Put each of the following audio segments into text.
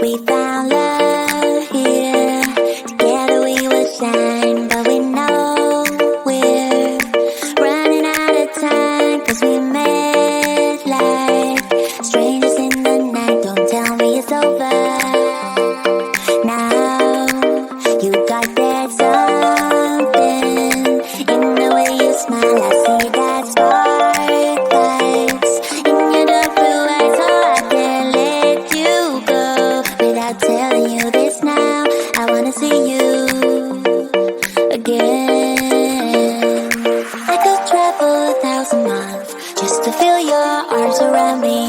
We found love here. Together we will shine, but we know we're running out of time, 'cause we met like strangers in the night. Don't tell me it's over now. You got that something in the way you smile. I see that sparklights in your dark blue eyes, so I can't let you go without telling you this now. I wanna see you again. I could travel 1,000 miles just to feel your arms around me.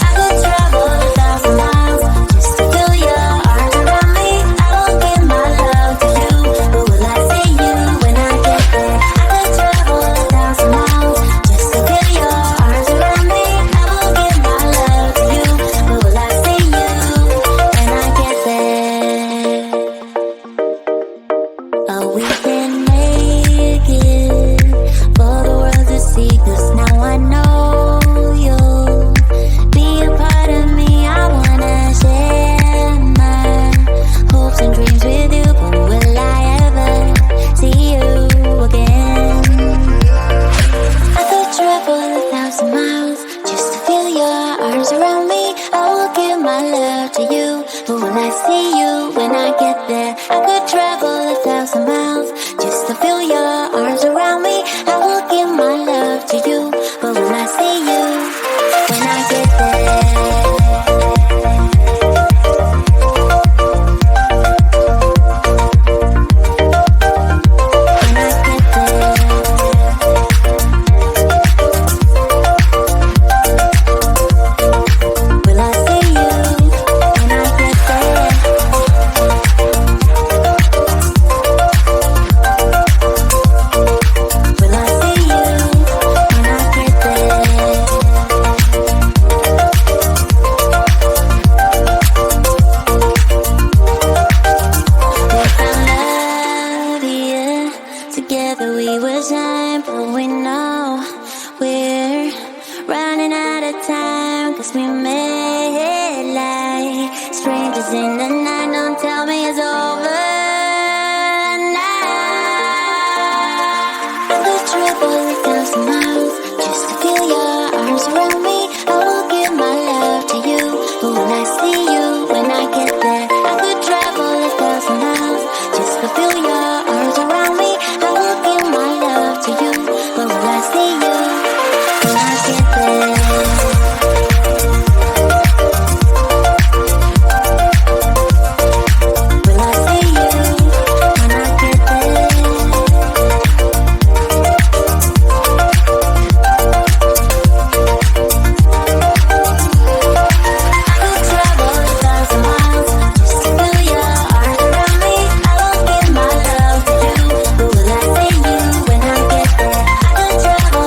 I could travel 1,000 miles just to feel your arms around me. I will give my love to you, but will I see you when I get there? I could travel 1,000 miles just to feel your arms around me. I will give my love to you, but will I see you when I get there? Oh, we can make it for the world to see, 'cause now I know you'll be a part of me. I wanna share my hopes and dreams with you, but will I ever see you again? I could travel 1,000 miles just to feel your arms around me. I will give my love to you, but will I see you when I get there? I could travel 1,000 miles just to feel your arms around me. I will give my love to you, but will I see you when I get there? When I get there. Will I see you when I get there? Will I see you when I get there? We found love here. Together we will shine, but we know we're running out of time, 'cause we met like strangers in the night. Don't tell me it's over now. I could travel 1,000 miles just to feel your arms around me. I will give my love to you, but will I see you when I get there? I could travel 1,000 miles just to feel your arms around me. I will give my love to you, but will I see you when I get there? Will I see you when I get there? I could travel 1,000 miles just to feel your arms around me. I will give my love to you, but will I see you when I get there? I could travel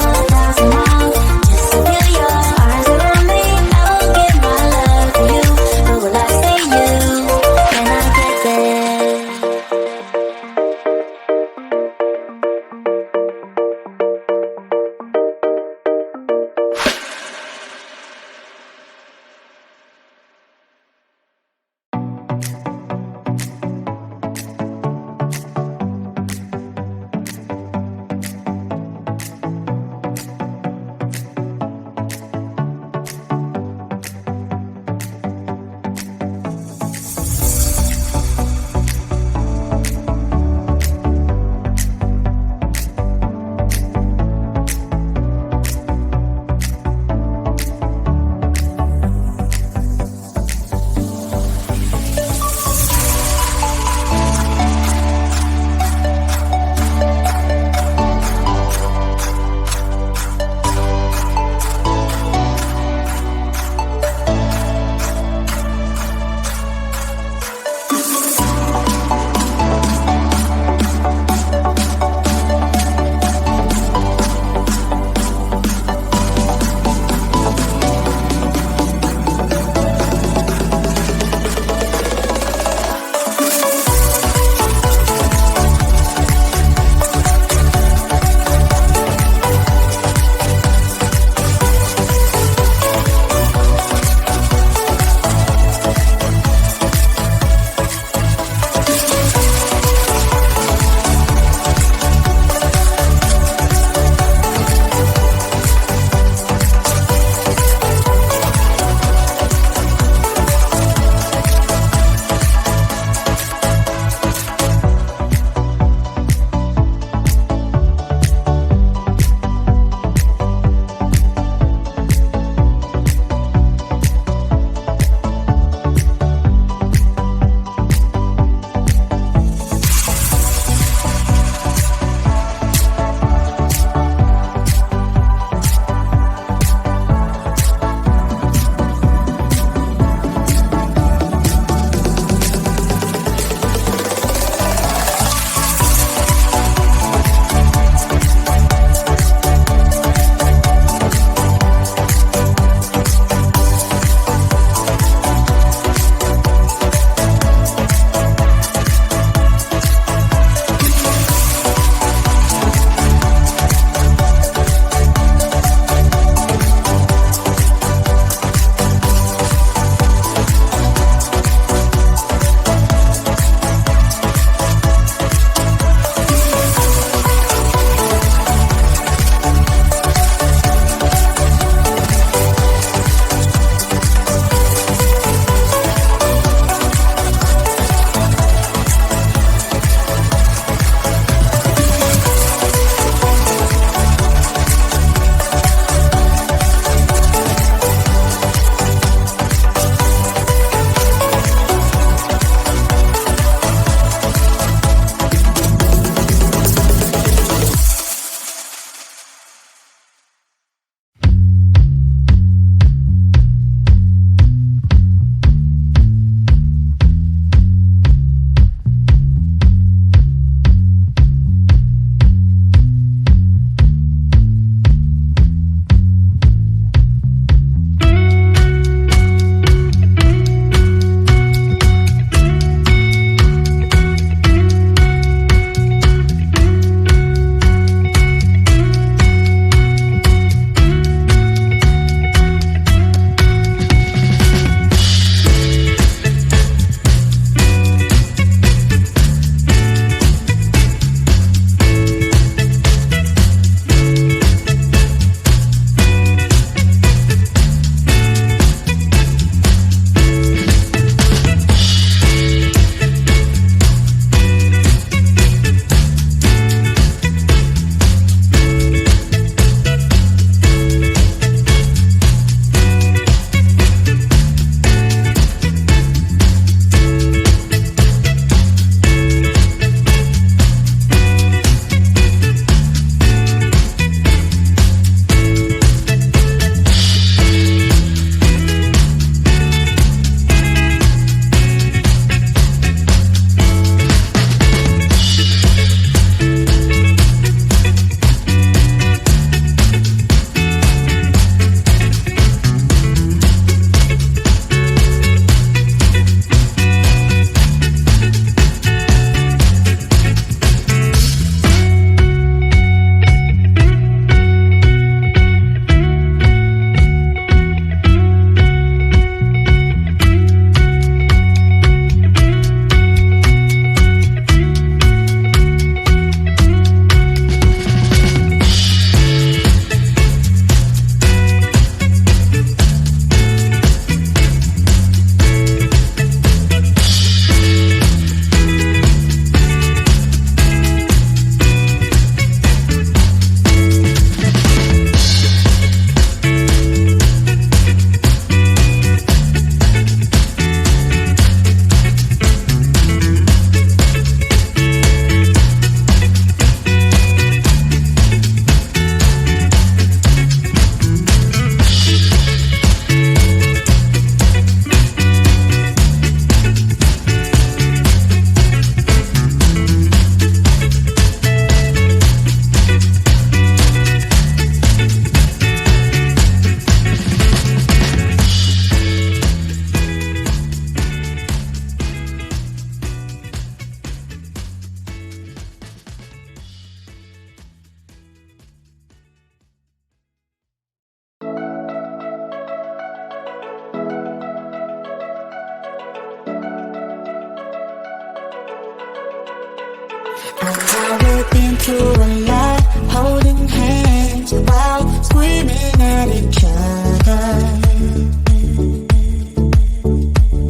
through a lot, holding hands while screaming at each other.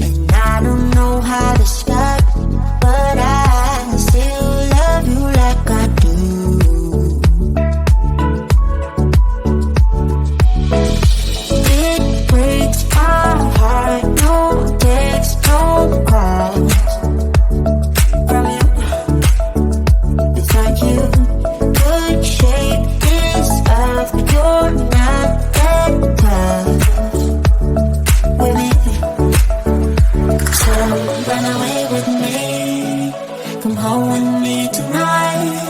And I don't know how to stop, but I still love you like I do. It breaks my heart, no text, no calls from you. It's like you could shake this off, but you're not that tough with me. So run away with me, come home with me tonight.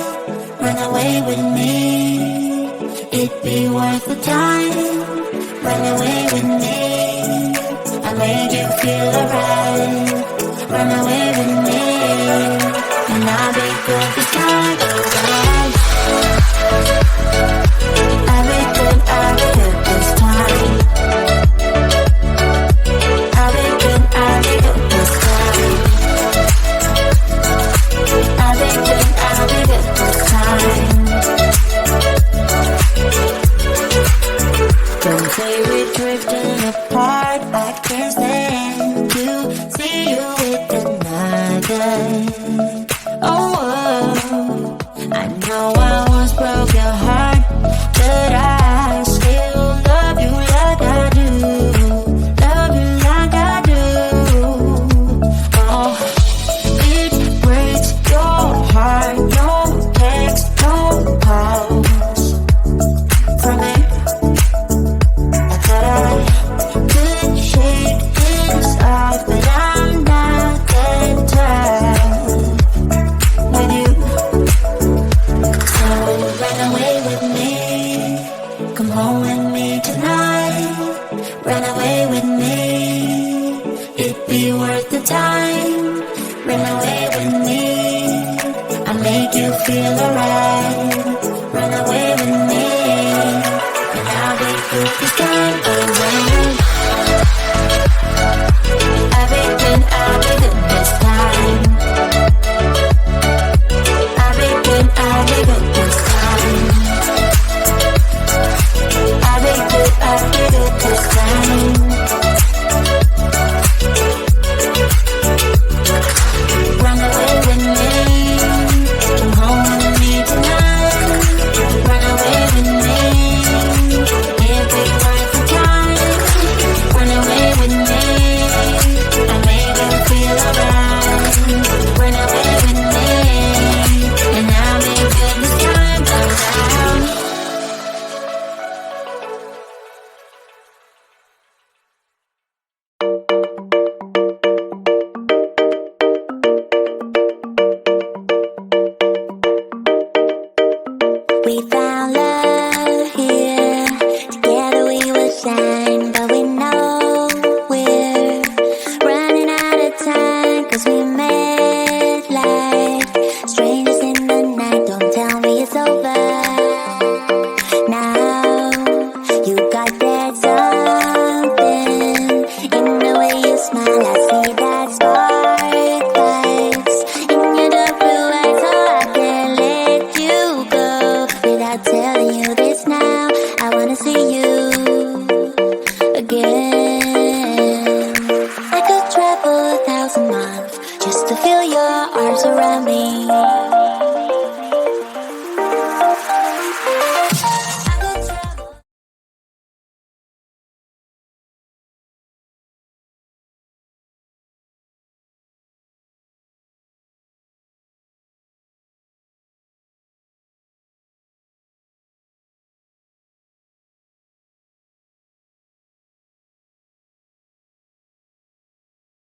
Run away with me, it'd be worth the time. Run away with me, I made you feel alright. Run away with me, and I'll be good this time. I'll be good this time. I'll be good this time. I'll be good this time. Don't say we're drifting apart, I can't stand to see you with another. Oh, I know I once broke your heart, but I still love you like I do. Love you like I do. Oh, it breaks your heart, no text, no calls from me. I thought I could shake this off, but I'm not that tough with you. So run away with me, come home with me tonight. Run away with me, it'd be worth the time. Run away with me, I make you feel alright.